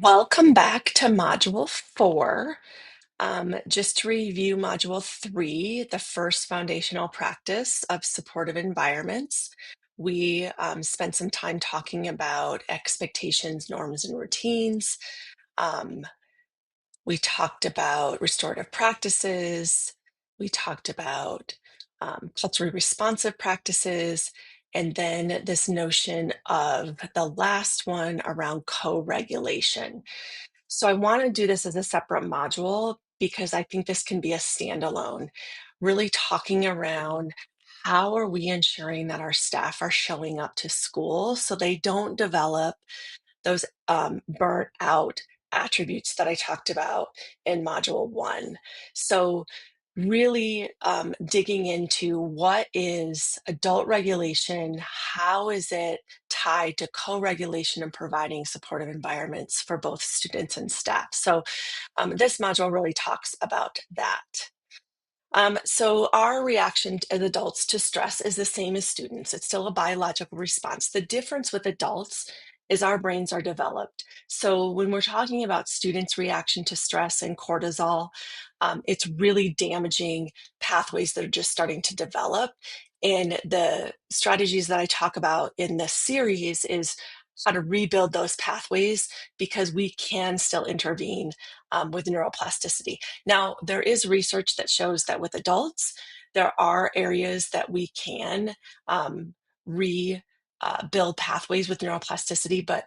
Welcome back to Module 4. Just to review Module 3, the first foundational practice of supportive environments, we spent some time talking about expectations, norms, and routines. Um, we talked about restorative practices. We talked about culturally responsive practices. And then this notion of the last one around co-regulation. So I want to do this as a separate module because I think this can be a standalone, really talking around how are we ensuring that our staff are showing up to school so they don't develop those burnt out attributes that I talked about in module 1. So really digging into what is adult regulation, how is it tied to co-regulation and providing supportive environments for both students and staff. So this module really talks about that. So our reaction as adults to stress is the same as students. It's still a biological response. The difference with adults is our brains are developed. So when we're talking about students' reaction to stress and cortisol, it's really damaging pathways that are just starting to develop. And the strategies that I talk about in this series is how to rebuild those pathways because we can still intervene with neuroplasticity. Now, there is research that shows that with adults, there are areas that we can rebuild pathways with neuroplasticity, but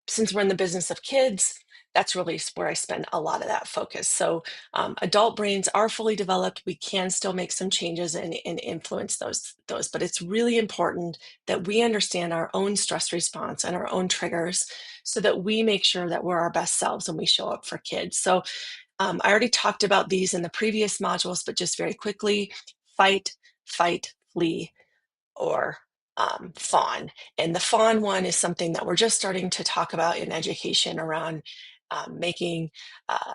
since we're in the business of kids, that's really where I spend a lot of that focus. So adult brains are fully developed. We can still make some changes and influence those, but it's really important that we understand our own stress response and our own triggers so that we make sure that we're our best selves when we show up for kids. So I already talked about these in the previous modules, but just very quickly, fight, flee, or fawn. And the fawn one is something that we're just starting to talk about in education around making uh,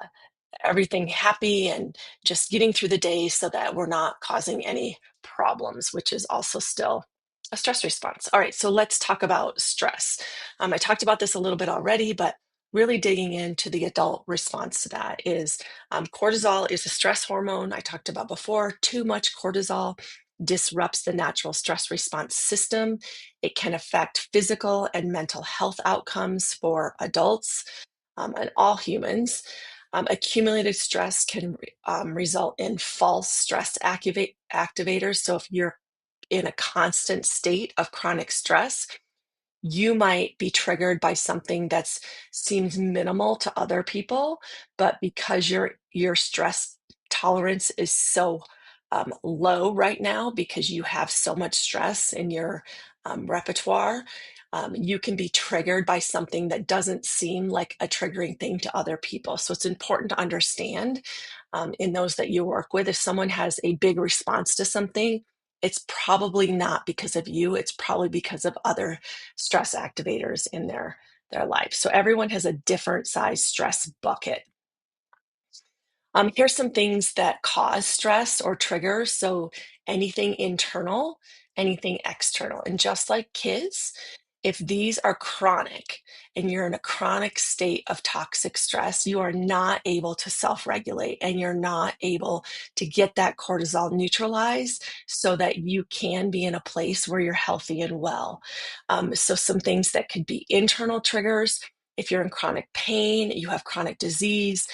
everything happy and just getting through the day so that we're not causing any problems, which is also still a stress response. All right, so let's talk about stress. I talked about this a little bit already, but really digging into the adult response to that is cortisol is a stress hormone I talked about before. Too much cortisol disrupts the natural stress response system. It can affect physical and mental health outcomes for adults and all humans. Accumulated stress can result in false stress activators. So if you're in a constant state of chronic stress, you might be triggered by something that seems minimal to other people, but because your stress tolerance is so low right now because you have so much stress in your repertoire, you can be triggered by something that doesn't seem like a triggering thing to other people. So it's important to understand in those that you work with, if someone has a big response to something, it's probably not because of you, it's probably because of other stress activators in their life. So everyone has a different size stress bucket. Here's some things that cause stress or triggers. So anything internal, anything external. And just like kids, if these are chronic and you're in a chronic state of toxic stress, you are not able to self-regulate and you're not able to get that cortisol neutralized so that you can be in a place where you're healthy and well. So some things that could be internal triggers. If you're in chronic pain, you have chronic disease,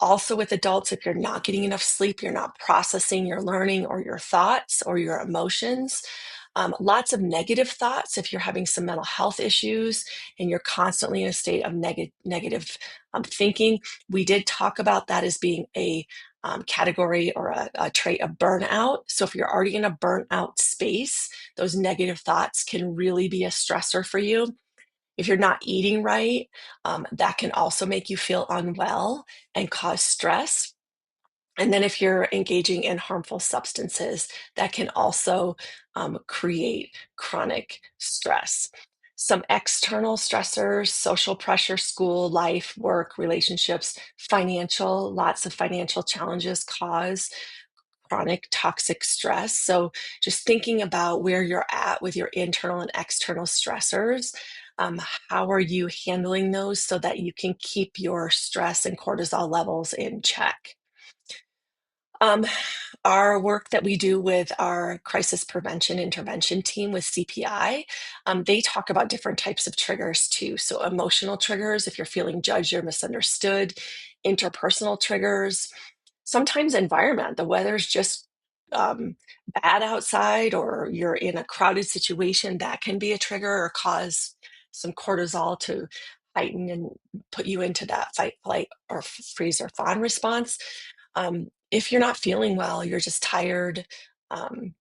also with adults, if you're not getting enough sleep, you're not processing your learning or your thoughts or your emotions. Lots of negative thoughts if you're having some mental health issues and you're constantly in a state of negative thinking. We did talk about that as being a category or a trait of burnout. So if you're already in a burnout space, those negative thoughts can really be a stressor for you. If you're not eating right, that can also make you feel unwell and cause stress. And then if you're engaging in harmful substances, that can also create chronic stress. Some external stressors, social pressure, school, life, work, relationships, financial, lots of financial challenges cause chronic toxic stress. So just thinking about where you're at with your internal and external stressors Um, how are you handling those so that you can keep your stress and cortisol levels in check? Um, our work that we do with our crisis prevention intervention team with CPI, they talk about different types of triggers too. So, emotional triggers, if you're feeling judged or misunderstood, interpersonal triggers, sometimes environment, the weather's just um, bad outside, or you're in a crowded situation, that can be a trigger or cause some cortisol to heighten and put you into that fight, flight, or freeze or fawn response. If you're not feeling well, you're just tired, um,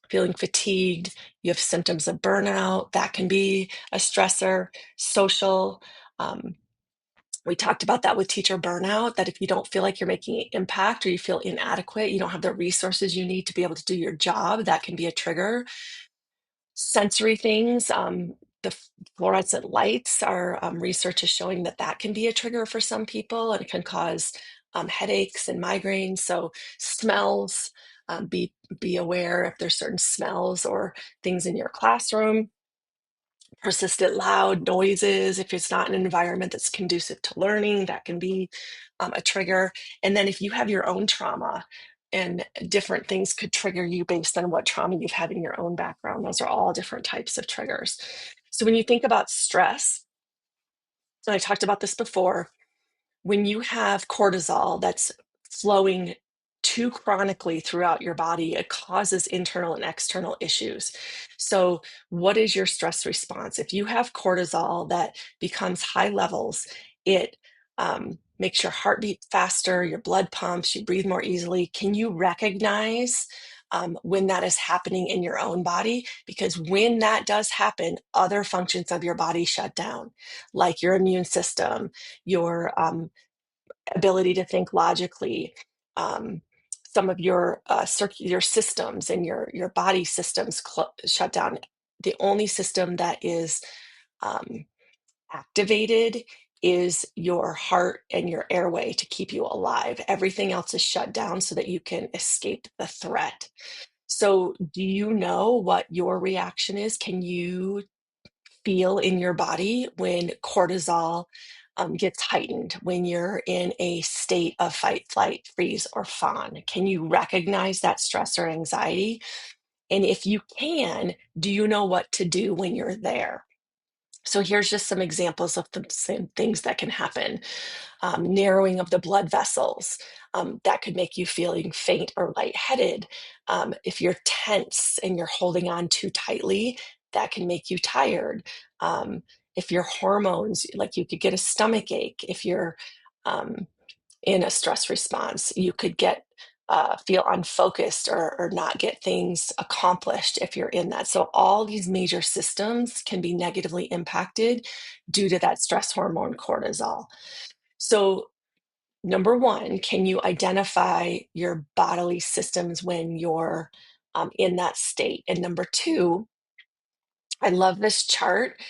feeling fatigued, you have symptoms of burnout, that can be a stressor. Social, um, we talked about that with teacher burnout, that if you don't feel like you're making an impact or you feel inadequate, you don't have the resources you need to be able to do your job, that can be a trigger. Sensory things, the fluorescent lights are, research is showing that that can be a trigger for some people and it can cause headaches and migraines. So smells, be aware if there's certain smells or things in your classroom. Persistent loud noises, if it's not an environment that's conducive to learning, that can be a trigger. And then if you have your own trauma, and different things could trigger you based on what trauma you've had in your own background. Those are all different types of triggers. So when you think about stress, and I talked about this before, when you have cortisol that's flowing too chronically throughout your body, it causes internal and external issues. So, what is your stress response? If you have cortisol that becomes high levels, it makes your heart beat faster, your blood pumps, you breathe more easily. Can you recognize when that is happening in your own body? Because when that does happen, other functions of your body shut down, like your immune system, your ability to think logically, um, some of your your systems and your body systems shut down. The only system that is um, activated is your heart and your airway to keep you alive. Everything else is shut down so that you can escape the threat. So, do you know what your reaction is? Can you feel in your body when cortisol gets heightened, when you're in a state of fight, flight, freeze, or fawn? Can you recognize that stress or anxiety? And if you can, do you know what to do when you're there? So here's just some examples of the same things that can happen. Narrowing of the blood vessels, that could make you feeling faint or lightheaded. If you're tense and you're holding on too tightly, that can make you tired. Um, if your hormones, like you could get a stomach ache. If you're um, in a stress response, you could get feel unfocused or not get things accomplished if you're in that. So all these major systems can be negatively impacted due to that stress hormone cortisol. So number one, can you identify your bodily systems when you're in that state? And number two, I love this chart.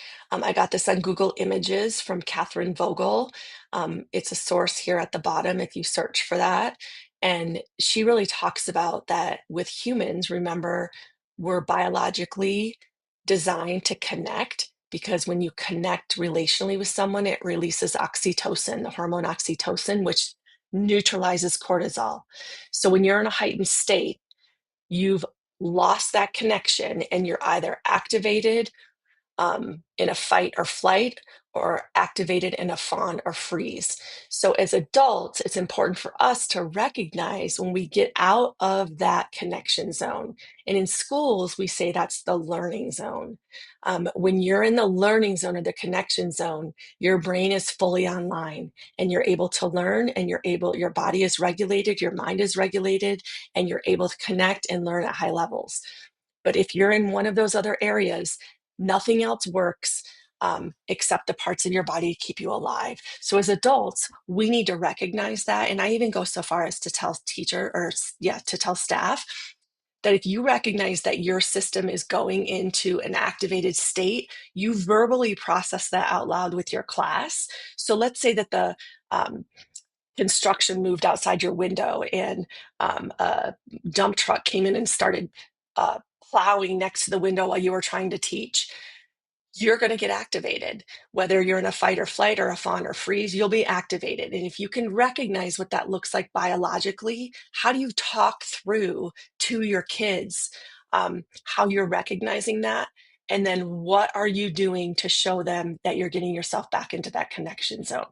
I got this on Google Images from Catherine Vogel. It's a source here at the bottom if you search for that. And she really talks about that with humans. Remember, we're biologically designed to connect because when you connect relationally with someone, it releases oxytocin, the hormone oxytocin, which neutralizes cortisol. So when you're in a heightened state, you've lost that connection and you're either activated in a fight or flight or activated in a fawn or freeze. So, as adults, it's important for us to recognize when we get out of that connection zone. And in schools, we say that's the learning zone. When you're in the learning zone or the connection zone, your brain is fully online and you're able to learn and your body is regulated, your mind is regulated, and you're able to connect and learn at high levels. But if you're in one of those other areas, nothing else works except the parts of your body to keep you alive. So as adults, we need to recognize that. And I even go so far as to tell to tell staff that if you recognize that your system is going into an activated state, you verbally process that out loud with your class. So let's say that the construction moved outside your window and a dump truck came in and started plowing next to the window while you were trying to teach. you're going to get activated. Whether you're in a fight or flight or a fawn or freeze, you'll be activated. And if you can recognize what that looks like biologically, how do you talk through to your kids how you're recognizing that? And then what are you doing to show them that you're getting yourself back into that connection zone?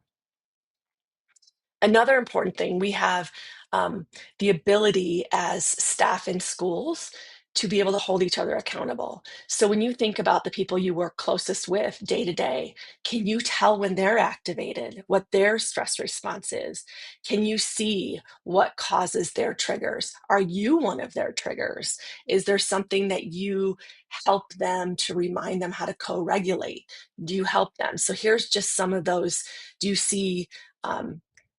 Another important thing, we have um, the ability as staff in schools to be able to hold each other accountable. So when you think about the people you work closest with day to day, can you tell when they're activated, what their stress response is? Can you see what causes their triggers? Are you one of their triggers? Is there something that you help them to remind them how to co-regulate? Do you help them? So here's just some of those. Do you see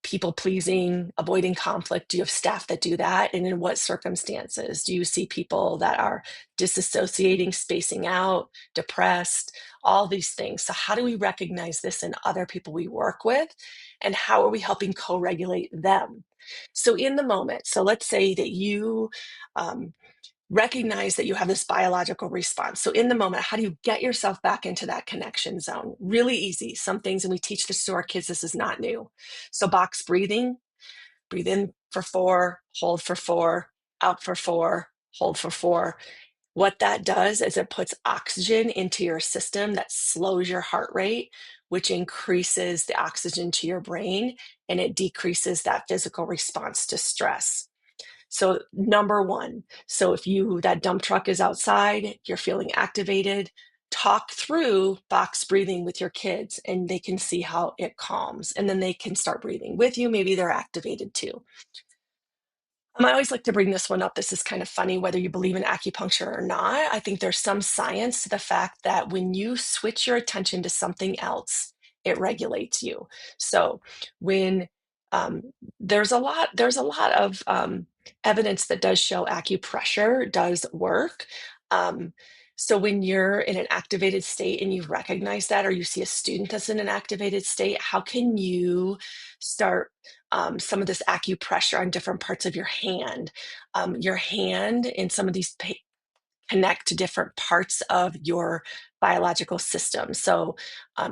people pleasing, avoiding conflict? Do you have staff that do that? And in what circumstances? Do you see people that are disassociating, spacing out, depressed, all these things? So, how do we recognize this in other people we work with? And how are we helping co regulate them? So, in the moment, so let's say that you um, recognize that you have this biological response. So, in the moment, how do you get yourself back into that connection zone? Really easy. Some things, and we teach this to our kids, this is not new. So, box breathing, breathe in for 4, hold for 4, out for 4, hold for 4. What that does is it puts oxygen into your system that slows your heart rate, which increases the oxygen to your brain, and it decreases that physical response to stress. So number one, so if that dump truck is outside, you're feeling activated, talk through box breathing with your kids and they can see how it calms. And then they can start breathing with you. Maybe they're activated too. I always like to bring this one up. This is kind of funny, whether you believe in acupuncture or not. I think there's some science to the fact that when you switch your attention to something else, it regulates you. So when um, there's a lot of evidence that does show acupressure does work. Um, so when you're in an activated state and you recognize that, or you see a student that's in an activated state, how can you start some of this acupressure on different parts of your hand? Your hand and some of these connect to different parts of your biological system. So,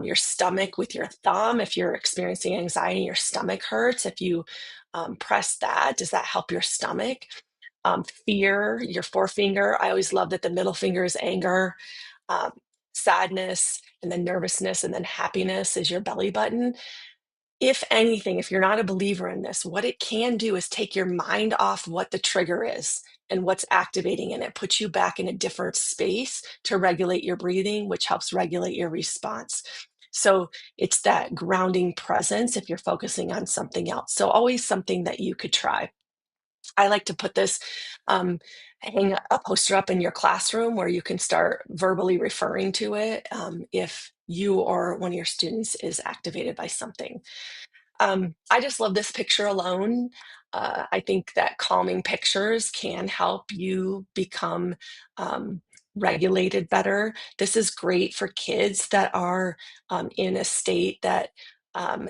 your stomach with your thumb, if you're experiencing anxiety, your stomach hurts. If you press that, does that help your stomach? Fear, your forefinger. I always love that the middle finger is anger, um, sadness, and then nervousness, and then happiness is your belly button. If anything, if you're not a believer in this, what it can do is take your mind off what the trigger is and what's activating in it, puts you back in a different space to regulate your breathing, which helps regulate your response. So it's that grounding presence if you're focusing on something else. So always something that you could try. I like to put this, hang a poster up in your classroom where you can start verbally referring to it if you or one of your students is activated by something. I just love this picture alone. I think that calming pictures can help you become um, regulated better. This is great for kids that are in a state that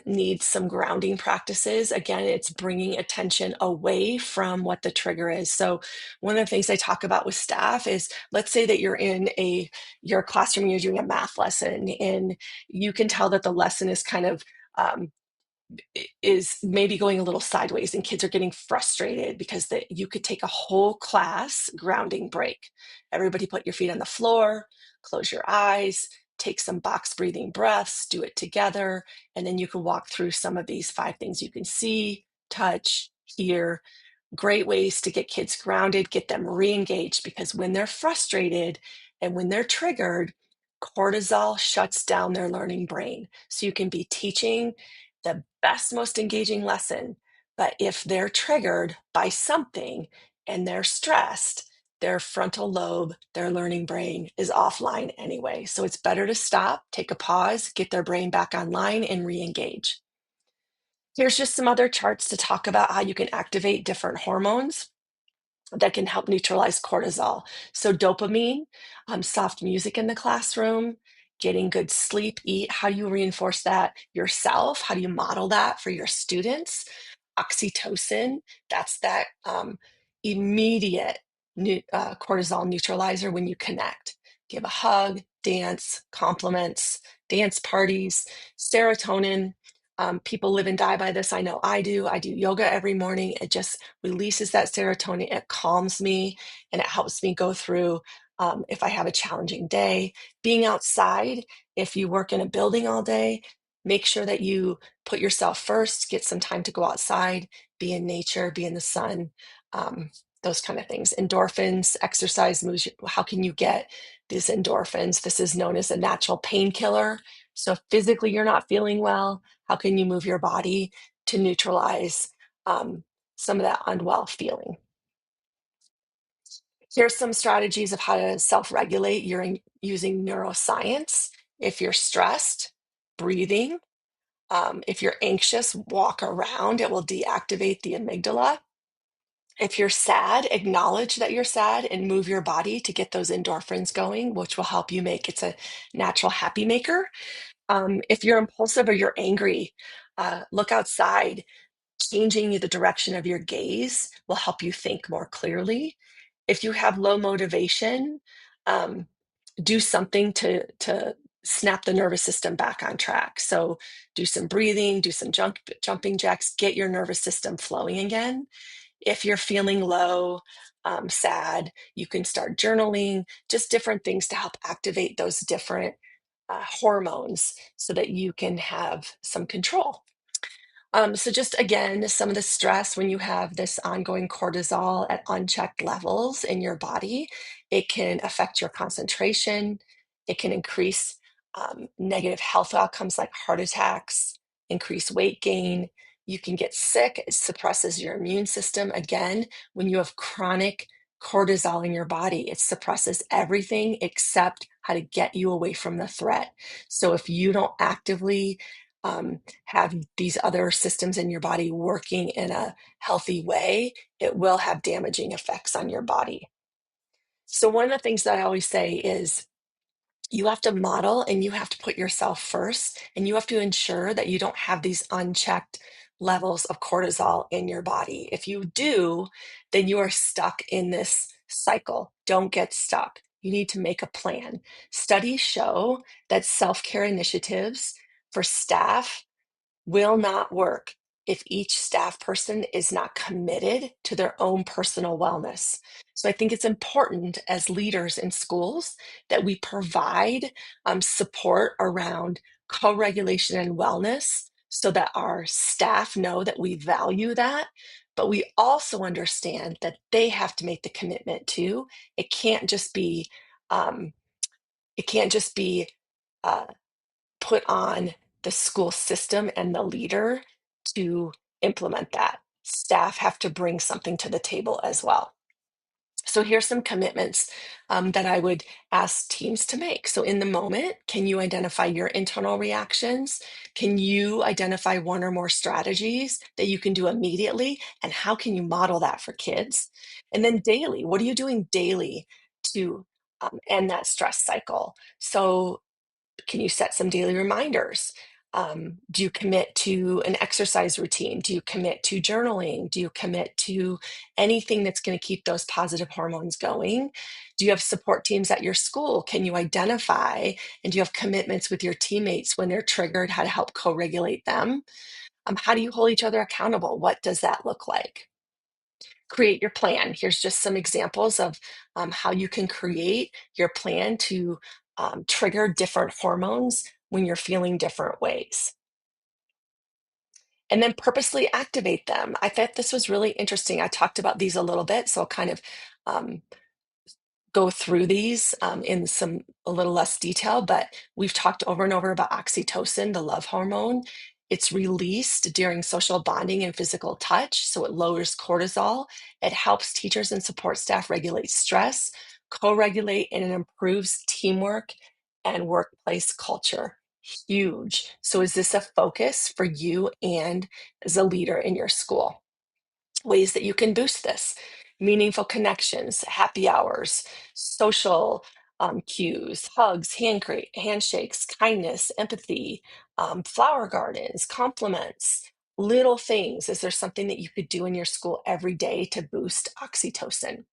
needs some grounding practices. Again, it's bringing attention away from what the trigger is. So, one of the things I talk about with staff is, let's say that you're in your classroom, you're doing a math lesson, and you can tell that the lesson is kind of um, is maybe going a little sideways and kids are getting frustrated because you could take a whole class grounding break. Everybody put your feet on the floor, close your eyes, take some box breathing breaths, do it together, and then you can walk through some of these 5 things you can see, touch, hear. Great ways to get kids grounded, get them re-engaged, because when they're frustrated and when they're triggered, cortisol shuts down their learning brain. So you can be teaching the best, most engaging lesson, but if they're triggered by something and they're stressed, their frontal lobe, their learning brain is offline anyway. So it's better to stop, take a pause, get their brain back online and re-engage. Here's just some other charts to talk about how you can activate different hormones that can help neutralize cortisol. So, dopamine, soft music in the classroom, getting good sleep, eat. How do you reinforce that yourself? How do you model that for your students? Oxytocin, that's that immediate cortisol neutralizer when you connect. Give a hug, dance, compliments, dance parties, serotonin. People live and die by this. I know I do. I do yoga every morning. It just releases that serotonin. It calms me and it helps me go through if I have a challenging day. Being outside, if you work in a building all day, make sure that you put yourself first, get some time to go outside, be in nature, be in the sun, um, those kind of things. Endorphins, exercise moves. How can you get these endorphins? This is known as a natural painkiller. So if physically you're not feeling well, how can you move your body to neutralize um, some of that unwell feeling? Here's some strategies of how to self-regulate. You're using neuroscience. If you're stressed, breathing. If you're anxious, walk around. It will deactivate the amygdala. If you're sad, acknowledge that you're sad and move your body to get those endorphins going, which will help you make it's a natural happy maker. If you're impulsive or you're angry, look outside. Changing the direction of your gaze will help you think more clearly. If you have low motivation, um, do something to snap the nervous system back on track. So do some breathing, do some jumping jacks, get your nervous system flowing again. If you're feeling low, sad, you can start journaling, just different things to help activate those different hormones so that you can have some control. So just again, some of the stress when you have this ongoing cortisol at unchecked levels in your body, it can affect your concentration. It can increase negative health outcomes like heart attacks, increase weight gain. You can get sick. It suppresses your immune system. Again, when you have chronic cortisol in your body, it suppresses everything except how to get you away from the threat. So if you don't actively have these other systems in your body working in a healthy way, it will have damaging effects on your body. So, one of the things that I always say is you have to model and you have to put yourself first, and you have to ensure that you don't have these unchecked levels of cortisol in your body. If you do, then you are stuck in this cycle. Don't get stuck. You need to make a plan. Studies show that self care initiatives for staff will not work if each staff person is not committed to their own personal wellness. So I think it's important as leaders in schools that we provide support around co-regulation and wellness so that our staff know that we value that. But we also understand that they have to make the commitment too. It can't just be um, it can't just be uh, put on the school system and the leader to implement that. Staff have to bring something to the table as well. So here's some commitments that I would ask teams to make. So in the moment, can you identify your internal reactions? Can you identify one or more strategies that you can do immediately? And how can you model that for kids? And then daily, what are you doing daily to end that stress cycle? So can you set some daily reminders? Do you commit to an exercise routine? Do you commit to journaling? Do you commit to anything that's going to keep those positive hormones going? Do you have support teams at your school? Can you identify and do you have commitments with your teammates when they're triggered, how to help co regulate them? How do you hold each other accountable? What does that look like? Create your plan. Here's just some examples of how you can create your plan to trigger different hormones when you're feeling different ways. And then purposely activate them. I thought this was really interesting. I talked about these a little bit, so I'll kind of um, go through these in some a little less detail, but we've talked over and over about oxytocin, the love hormone. It's released during social bonding and physical touch, so it lowers cortisol. It helps teachers and support staff regulate stress, co-regulate, and it improves teamwork and workplace culture. Huge. So is this a focus for you and as a leader in your school? Ways that you can boost this: meaningful connections, happy hours, social cues, hugs, handshakes, kindness, empathy, flower gardens, compliments, little things. Is there something that you could do in your school every day to boost oxytocin?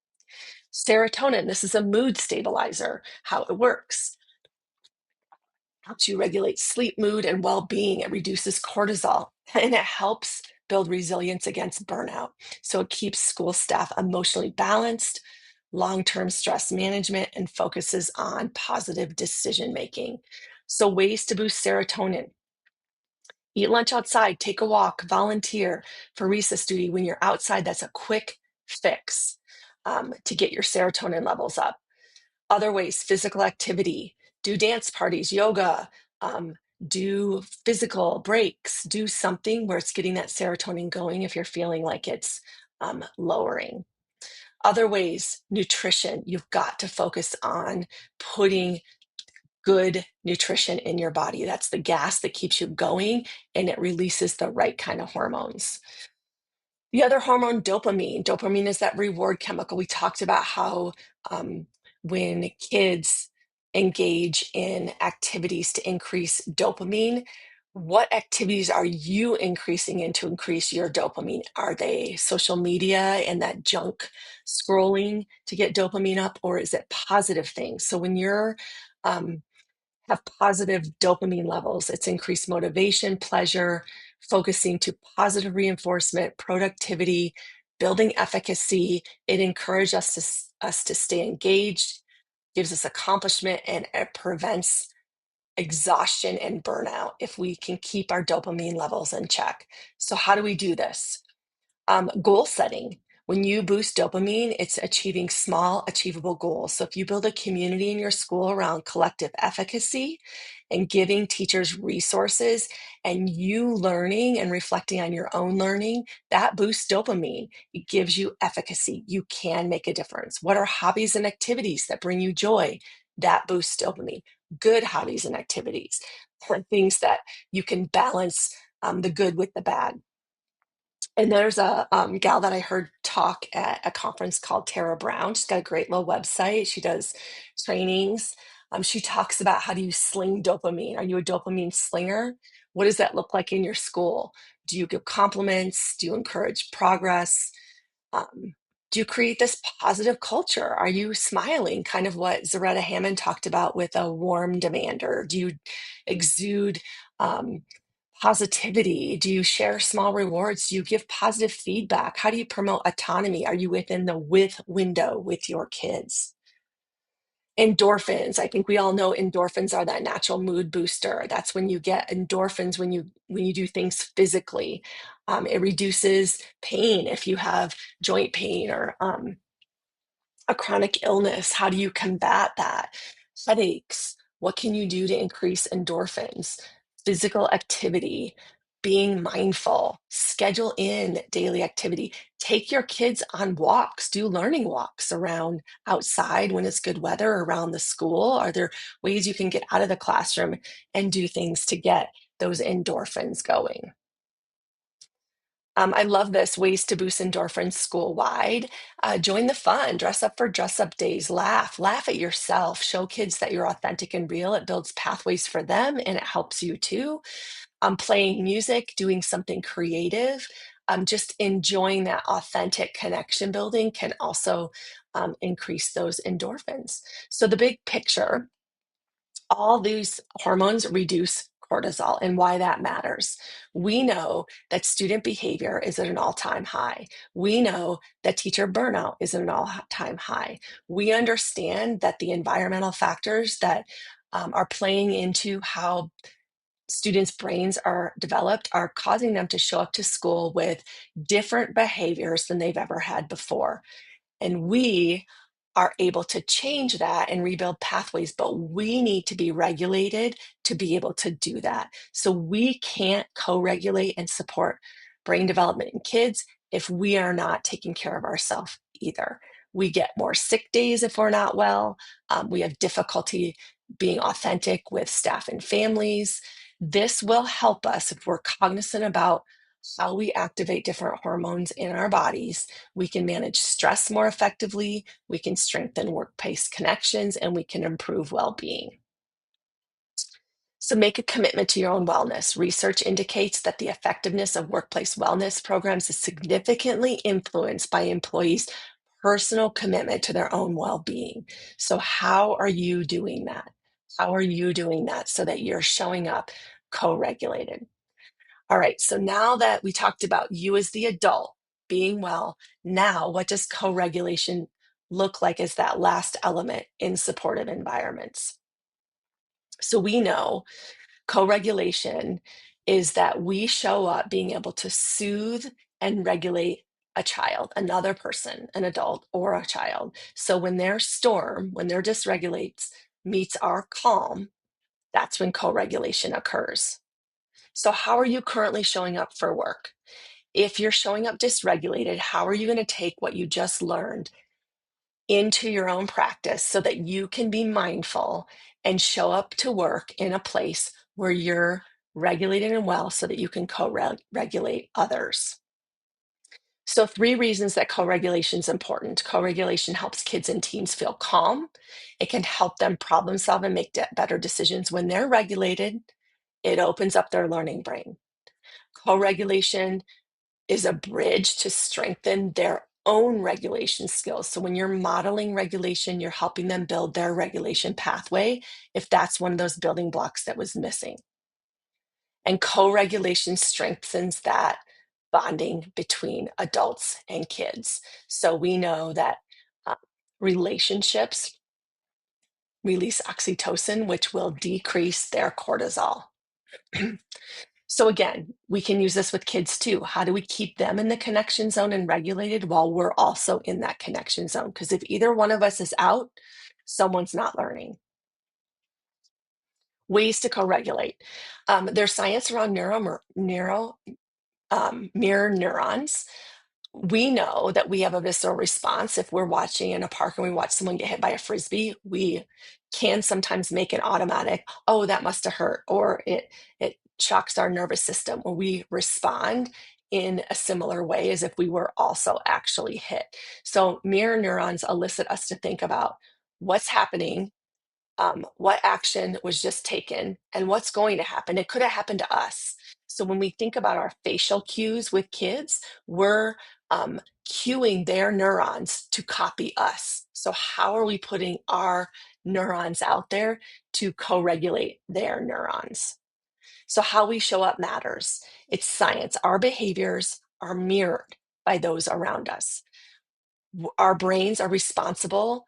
Serotonin, this is a mood stabilizer, how it works. helps you regulate sleep, mood, and well-being. It reduces cortisol, and it helps build resilience against burnout. So it keeps school staff emotionally balanced, long-term stress management, and focuses on positive decision making. So ways to boost serotonin: eat lunch outside, take a walk, volunteer for recess duty when you're outside. That's a quick fix to get your serotonin levels up. Other ways: physical activity, do dance parties, yoga, um, do physical breaks, do something where it's getting that serotonin going if you're feeling like it's lowering. Other ways: nutrition. You've got to focus on putting good nutrition in your body. That's the gas that keeps you going, and it releases the right kind of hormones. The other hormone, dopamine. Dopamine is that reward chemical. We talked about how when kids engage in activities to increase dopamine, what activities are you increasing in to increase your dopamine? Are they social media and that junk scrolling to get dopamine up, or is it positive things? So when you're um, have positive dopamine levels, it's increased motivation, pleasure, focusing to positive reinforcement, productivity, building efficacy. It encourages us to stay engaged, gives us accomplishment, and it prevents exhaustion and burnout if we can keep our dopamine levels in check. So, how do we do this? Goal setting. When you boost dopamine, it's achieving small, achievable goals. So if you build a community in your school around collective efficacy and giving teachers resources and you learning and reflecting on your own learning, that boosts dopamine. It gives you efficacy. You can make a difference. What are hobbies and activities that bring you joy? That boosts dopamine. Good hobbies and activities are things that you can balance the good with the bad. And there's a gal that I heard talk at a conference called Tara Brown. She's got a great little website. She does trainings. She talks about how do you sling dopamine? Are you a dopamine slinger? What does that look like in your school? Do you give compliments? Do you encourage progress? Um, do you create this positive culture? Are you smiling? Kind of what Zaretta Hammond talked about with a warm demander. Do you exude um, positivity? Do you share small rewards? Do you give positive feedback? How do you promote autonomy? Are you within the with window with your kids? Endorphins. I think we all know endorphins are that natural mood booster. That's when you get endorphins when you do things physically. It reduces pain if you have joint pain or a chronic illness. How do you combat that? Headaches. What can you do to increase endorphins? Physical activity, being mindful, schedule in daily activity. Take your kids on walks, do learning walks around outside when it's good weather, around the school. Are there ways you can get out of the classroom and do things to get those endorphins going? I love this, ways to boost endorphins school wide. Join the fun, dress up for dress up days, laugh at yourself, show kids that you're authentic and real. It builds pathways for them and it helps you too. Playing music, doing something creative, just enjoying that authentic connection building can also increase those endorphins. So, the big picture: all these hormones reduce cortisol, and why that matters. We know that student behavior is at an all-time high. We know that teacher burnout is at an all-time high. We understand that the environmental factors that are playing into how students' brains are developed are causing them to show up to school with different behaviors than they've ever had before. And we are able to change that and rebuild pathways, but we need to be regulated to be able to do that. So we can't co regulate and support brain development in kids if we are not taking care of ourselves either. We get more sick days if we're not well. We have difficulty being authentic with staff and families. This will help us if we're cognizant about how we activate different hormones in our bodies. We can manage stress more effectively, we can strengthen workplace connections, and we can improve well being. So make a commitment to your own wellness. Research indicates that the effectiveness of workplace wellness programs is significantly influenced by employees' personal commitment to their own well being. So, how are you doing that? How are you doing that so that you're showing up co-regulated? All right, so now that we talked about you as the adult being well, now what does co-regulation look like as that last element in supportive environments? So we know co-regulation is that we show up being able to soothe and regulate a child, another person, an adult or a child. So when their storm, when their dysregulates meets our calm, that's when co-regulation occurs. So how are you currently showing up for work? If you're showing up dysregulated, how are you going to take what you just learned into your own practice so that you can be mindful and show up to work in a place where you're regulated and well so that you can co-regulate others? So 3 reasons that co-regulation is important. Co-regulation helps kids and teens feel calm. It can help them problem solve and make better decisions. When they're regulated, it opens up their learning brain. Co-regulation is a bridge to strengthen their own regulation skills. So when you're modeling regulation, you're helping them build their regulation pathway if that's one of those building blocks that was missing. And co-regulation strengthens that bonding between adults and kids. So we know that uh, relationships release oxytocin, which will decrease their cortisol. So again, we can use this with kids too. How do we keep them in the connection zone and regulated while we're also in that connection zone? Because if either one of us is out, someone's not learning. Ways to co-regulate. There's science around mirror neurons. We know that we have a visceral response. If we're watching in a park and we watch someone get hit by a frisbee, we can sometimes make an automatic, oh, that must have hurt, or it shocks our nervous system, or we respond in a similar way as if we were also actually hit. So mirror neurons elicit us to think about what's happening, what action was just taken, and what's going to happen. It could have happened to us. So when we think about our facial cues with kids, we're cueing their neurons to copy us. So how are we putting our neurons out there to co-regulate their neurons? So how we show up matters. It's science. Our behaviors are mirrored by those around us. Our brains are responsible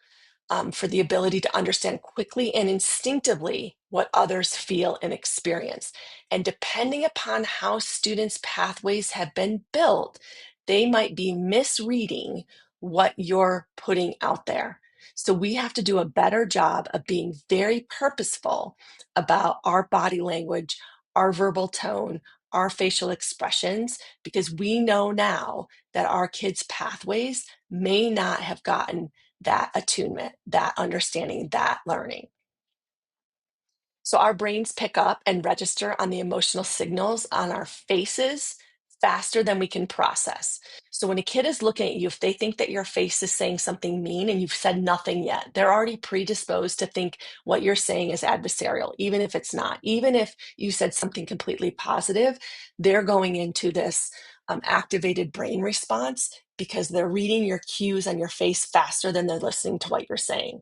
for the ability to understand quickly and instinctively what others feel and experience. And depending upon how students' pathways have been built, they might be misreading what you're putting out there. So we have to do a better job of being very purposeful about our body language, our verbal tone, our facial expressions, because we know now that our kids' pathways may not have gotten that attunement, that understanding, that learning. So our brains pick up and register on the emotional signals on our faces faster than we can process. So when a kid is looking at you, if they think that your face is saying something mean and you've said nothing yet, they're already predisposed to think what you're saying is adversarial, even if it's not. Even if you said something completely positive, they're going into this activated brain response because they're reading your cues on your face faster than they're listening to what you're saying.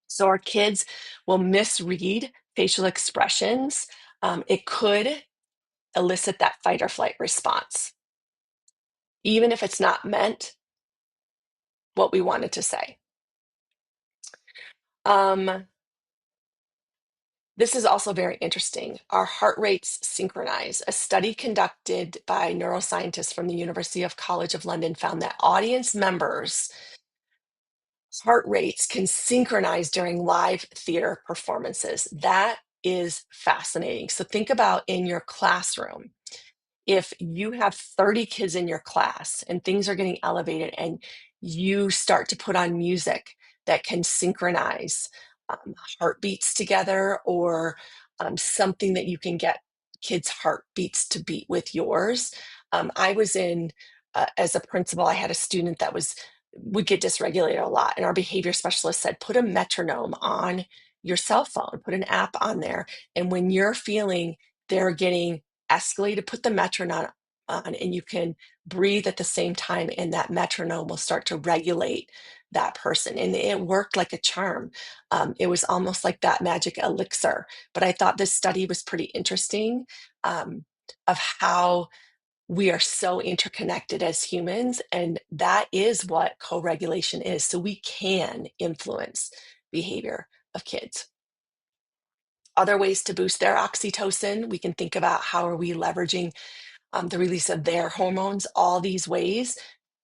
So our kids will misread facial expressions. It could elicit that fight or flight response, even if it's not meant what we wanted to say. Um, this is also very interesting. Our heart rates synchronize. A study conducted by neuroscientists from the University of College of London found that audience members' heart rates can synchronize during live theater performances. That is fascinating. So think about in your classroom. If you have 30 kids in your class and things are getting elevated and you start to put on music that can synchronize heartbeats together, or something that you can get kids' heartbeats to beat with yours. I was in, as a principal, I had a student that would get dysregulated a lot. And our behavior specialist said, put a metronome on your cell phone, put an app on there. And when you're feeling they're getting escalated, put the metronome on, and you can breathe at the same time, and that metronome will start to regulate that person. And it worked like a charm. It was almost like that magic elixir. But I thought this study was pretty interesting, of how we are so interconnected as humans. And that is what co regulation is. So we can influence behavior of kids. Other ways to boost their oxytocin, we can think about how are we leveraging the release of their hormones, all these ways.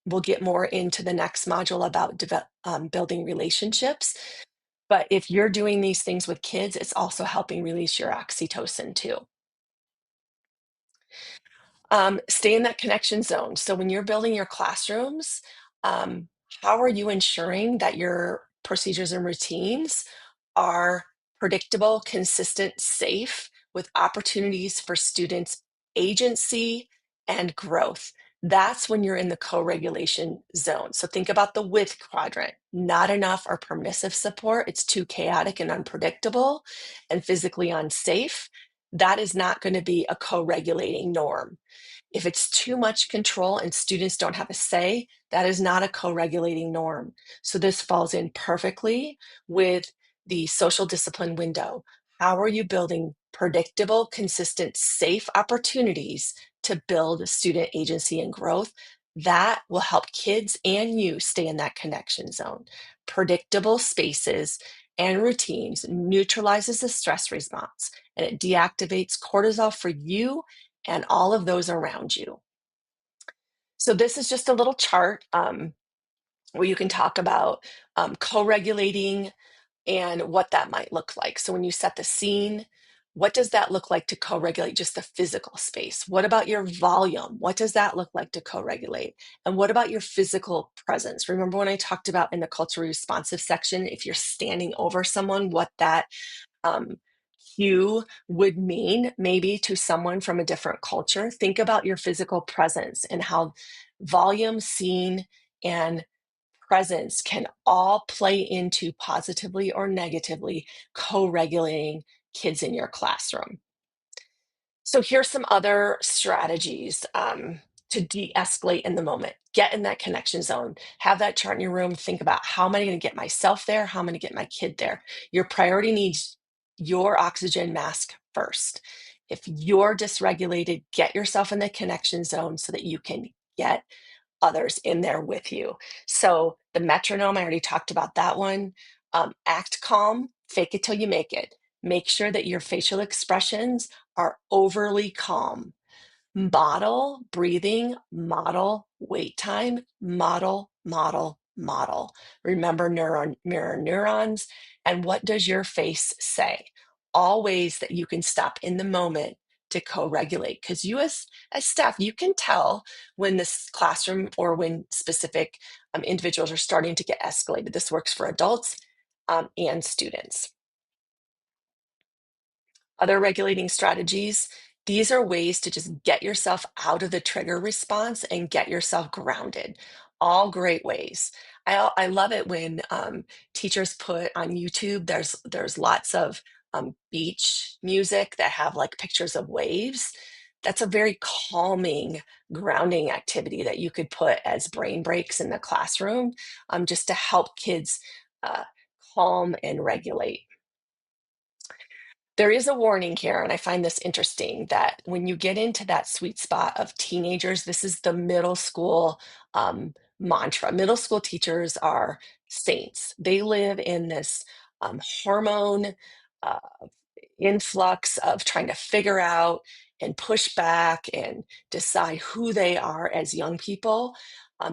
We'll get more into the next module about building relationships. But if you're doing these things with kids, it's also helping release your oxytocin too. Stay in that connection zone. So when you're building your classrooms, um, how are you ensuring that your procedures and routines are predictable, consistent, safe, with opportunities for students' agency and growth? That's when you're in the co-regulation zone. So think about the with quadrant. Not enough or permissive support. It's too chaotic and unpredictable and physically unsafe. That is not going to be a co-regulating norm. If it's too much control and students don't have a say, that is not a co-regulating norm. So this falls in perfectly with the social discipline window. How are you building predictable, consistent, safe opportunities to build student agency and growth? That will help kids and you stay in that connection zone. Predictable spaces and routines neutralizes the stress response, and it deactivates cortisol for you and all of those around you. So this is just a little chart, where you can talk about co-regulating and what that might look like. So when you set the scene, what does that look like to co-regulate just the physical space? What about your volume? What does that look like to co-regulate? And what about your physical presence? Remember when I talked about in the culturally responsive section, if you're standing over someone, what that um, cue would mean maybe to someone from a different culture? Think about your physical presence and how volume, scene, and presence can all play into positively or negatively co-regulating kids in your classroom. So here's some other strategies to de-escalate in the moment. Get in that connection zone. Have that chart in your room. Think about, how am I going to get myself there? How am I going to get my kid there? Your priority needs your oxygen mask first. If you're dysregulated, get yourself in the connection zone so that you can get others in there with you. So the metronome, I already talked about that one. Act calm, fake it till you make it. Make sure that your facial expressions are overly calm. Model breathing, model wait time, model, model, model. Remember neuron, mirror neurons. And what does your face say? All ways that you can stop in the moment to co-regulate. Because you as staff, you can tell when this classroom or when specific individuals are starting to get escalated. This works for adults and students. Other regulating strategies, these are ways to just get yourself out of the trigger response and get yourself grounded. All great ways. I love it when teachers put on YouTube, there's lots of beach music that have like pictures of waves. That's a very calming, grounding activity that you could put as brain breaks in the classroom, just to help kids uh, calm and regulate. There is a warning here, and I find this interesting, that when you get into that sweet spot of teenagers, this is the middle school mantra. Middle school teachers are saints. They live in this hormone uh, influx of trying to figure out and push back and decide who they are as young people.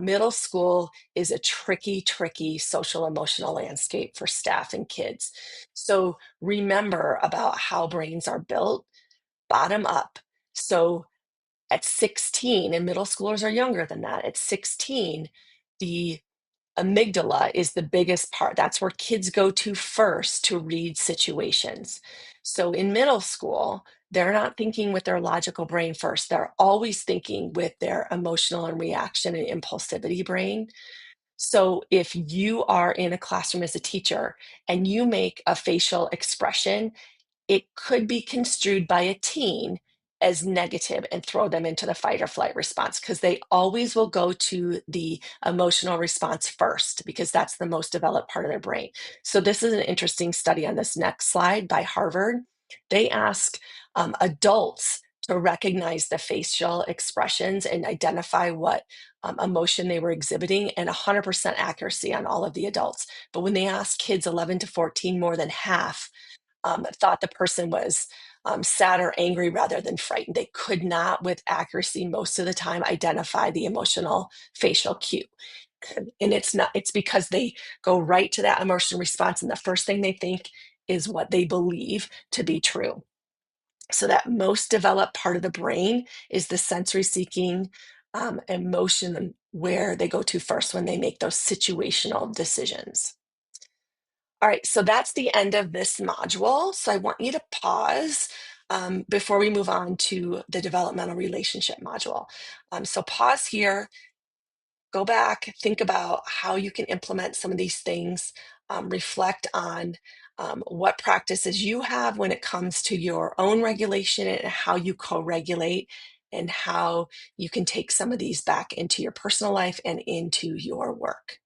Middle school is a tricky, tricky social emotional landscape for staff and kids. So remember about how brains are built bottom up. So at 16, and middle schoolers are younger than that, at 16, the amygdala is the biggest part. That's where kids go to first to read situations. So in middle school, they're not thinking with their logical brain first. They're always thinking with their emotional and reaction and impulsivity brain. So if you are in a classroom as a teacher and you make a facial expression, it could be construed by a teen as negative and throw them into the fight or flight response, because they always will go to the emotional response first because that's the most developed part of their brain. So this is an interesting study on this next slide by Harvard. They ask adults to recognize the facial expressions and identify what emotion they were exhibiting, and 100% accuracy on all of the adults. But when they asked kids 11 to 14, more than half thought the person was sad or angry rather than frightened. They could not, with accuracy, most of the time, identify the emotional facial cue. And it's because they go right to that emotional response, and the first thing they think is what they believe to be true. So that most developed part of the brain is the sensory seeking emotion, where they go to first when they make those situational decisions. All right, so that's the end of this module. So I want you to pause before we move on to the developmental relationship module. So pause here, go back, think about how you can implement some of these things, reflect on what practices you have when it comes to your own regulation and how you co-regulate, and how you can take some of these back into your personal life and into your work.